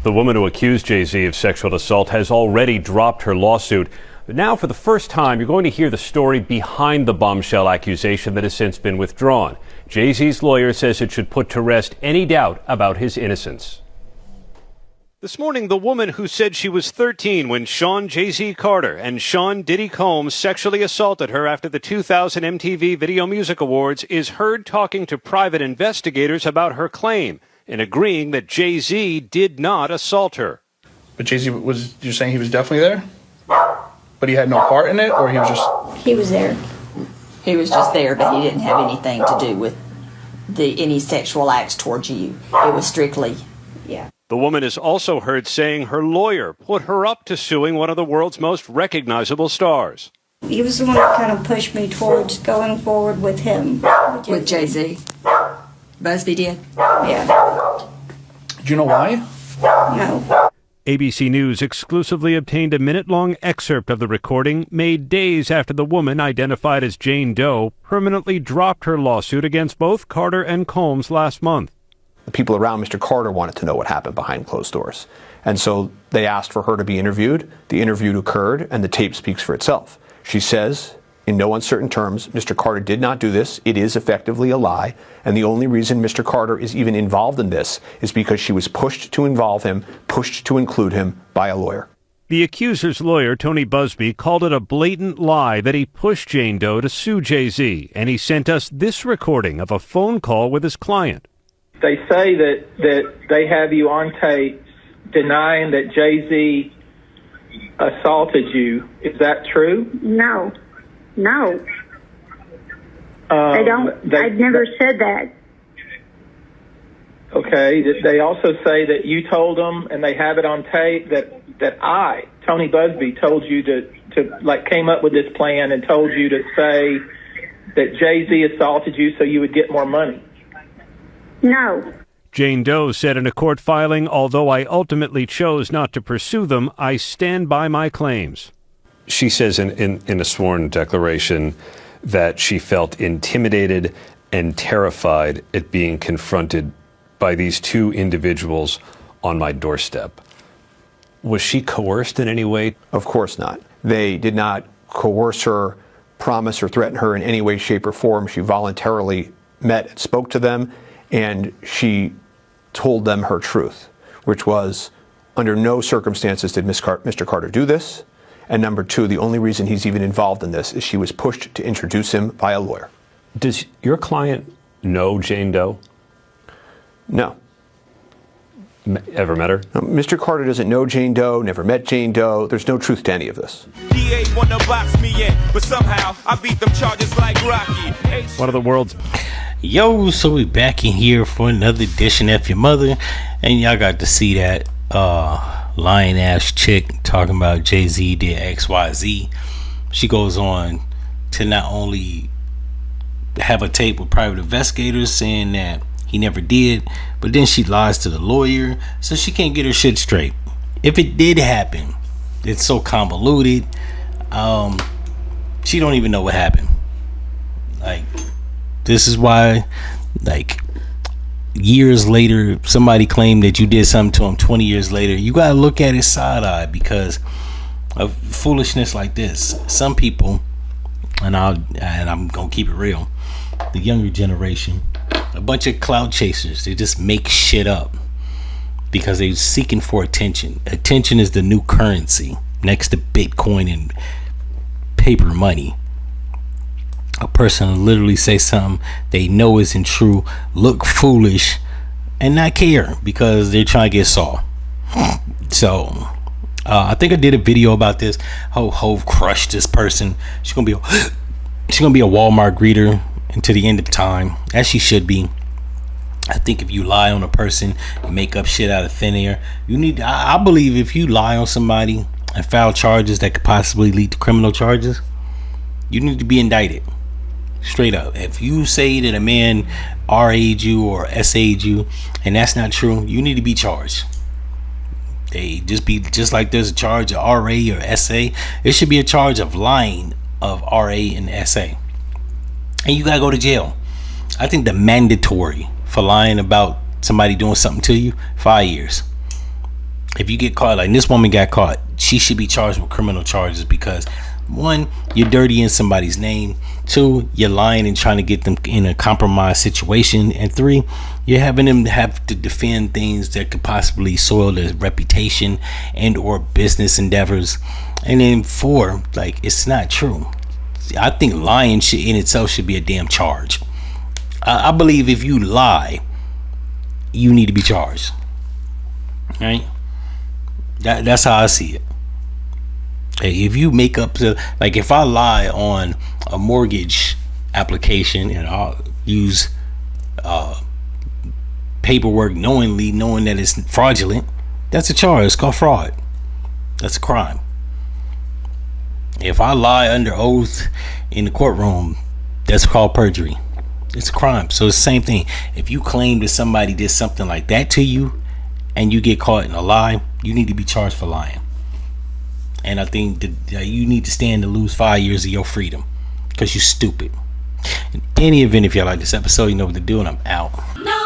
The woman who accused Jay-Z of sexual assault has already dropped her lawsuit. But now, for the first time, you're going to hear the story behind the bombshell accusation that has since been withdrawn. Jay-Z's lawyer says it should put to rest any doubt about his innocence. This morning, the woman who said she was 13 when Sean Jay-Z Carter and Sean Diddy Combs sexually assaulted her after the 2000 MTV Video Music Awards is heard talking to private investigators about her claim and agreeing that Jay-Z did not assault her. But Jay-Z you're saying he was definitely there? But he had no part in it, or he was just... He was there. He was just there, but he didn't have anything to do with any sexual acts towards you. It was strictly... Yeah. The woman is also heard saying her lawyer put her up to suing one of the world's most recognizable stars. He was the one that kind of pushed me towards going forward with him. With Jay-Z? Busby did? Yeah. Do you know why? No. ABC News exclusively obtained a minute-long excerpt of the recording made days after the woman, identified as Jane Doe, permanently dropped her lawsuit against both Carter and Combs last month. The people around Mr. Carter wanted to know what happened behind closed doors. And so they asked for her to be interviewed. The interview occurred, and the tape speaks for itself. She says, in no uncertain terms, Mr. Carter did not do this. It is effectively a lie. And the only reason Mr. Carter is even involved in this is because she was pushed to involve him, pushed to include him by a lawyer. The accuser's lawyer, Tony Busby, called it a blatant lie that he pushed Jane Doe to sue Jay-Z. And he sent us this recording of a phone call with his client. They say that they have you on tape denying that Jay-Z assaulted you. Is that true? No. I don't. I've never said that. Okay. They also say that you told them, and they have it on tape, that I, Tony Busby, told you to came up with this plan and told you to say that Jay-Z assaulted you so you would get more money. No. Jane Doe said in a court filing, although I ultimately chose not to pursue them, I stand by my claims. She says in a sworn declaration that she felt intimidated and terrified at being confronted by these two individuals on my doorstep. Was she coerced in any way? Of course not. They did not coerce her, promise or threaten her in any way, shape, or form. She voluntarily met and spoke to them, and she told them her truth, which was, under no circumstances did Mr. Carter do this. And number two, the only reason he's even involved in this is she was pushed to introduce him by a lawyer. Does your client know Jane Doe? No. Ever met her? No, Mr. Carter doesn't know Jane Doe, never met Jane Doe. There's no truth to any of this. Wanna box me in, but somehow I beat them charges like Rocky. One of the world's... Yo, so we back in here for another edition of F-ya-Motha, and y'all got to see that lying ass chick talking about Jay-Z did XYZ. She goes on to not only have a tape with private investigators saying that he never did, but then she lies to the lawyer, so she can't get her shit straight. If it did happen, it's so convoluted. She don't even know what happened. Like, this is why, like, years later, somebody claimed that you did something to him 20 years later. You gotta look at it side-eye because of foolishness like this. Some people, and I'm gonna keep it real, the younger generation, a bunch of clout chasers. They just make shit up because they're seeking for attention. Attention is the new currency next to Bitcoin and paper money. A person will literally say something they know isn't true, look foolish, and not care because they're trying to get saw. So I think I did a video about this. Hove crushed this person. She's gonna be a Walmart greeter until the end of time, as she should be. I think if you lie on a person and make up shit out of thin air, I believe if you lie on somebody and file charges that could possibly lead to criminal charges, you need to be indicted. Straight up. If you say that a man RA'd you or SA'd you and that's not true, you need to be charged. They just like there's a charge of RA or SA, it should be a charge of lying of RA and SA. And you gotta go to jail. I think the mandatory for lying about somebody doing something to you, 5 years. If you get caught, like this woman got caught, she should be charged with criminal charges because, one, you're dirtying somebody's name. Two, you're lying and trying to get them in a compromised situation. And three, you're having them have to defend things that could possibly soil their reputation and or business endeavors. And then four, like, it's not true. I think lying in itself should be a damn charge. I believe if you lie, you need to be charged. Right? That's how I see it. If you make up like if I lie on a mortgage application and I'll use paperwork knowing that it's fraudulent, that's a charge. It's called fraud. That's a crime. If I lie under oath in the courtroom, that's called perjury. It's a crime. So it's the same thing. If you claim that somebody did something like that to you and you get caught in a lie, you need to be charged for lying. And I think that you need to stand to lose 5 years of your freedom because you're stupid. In any event, if y'all like this episode, you know what to do, and I'm out. No.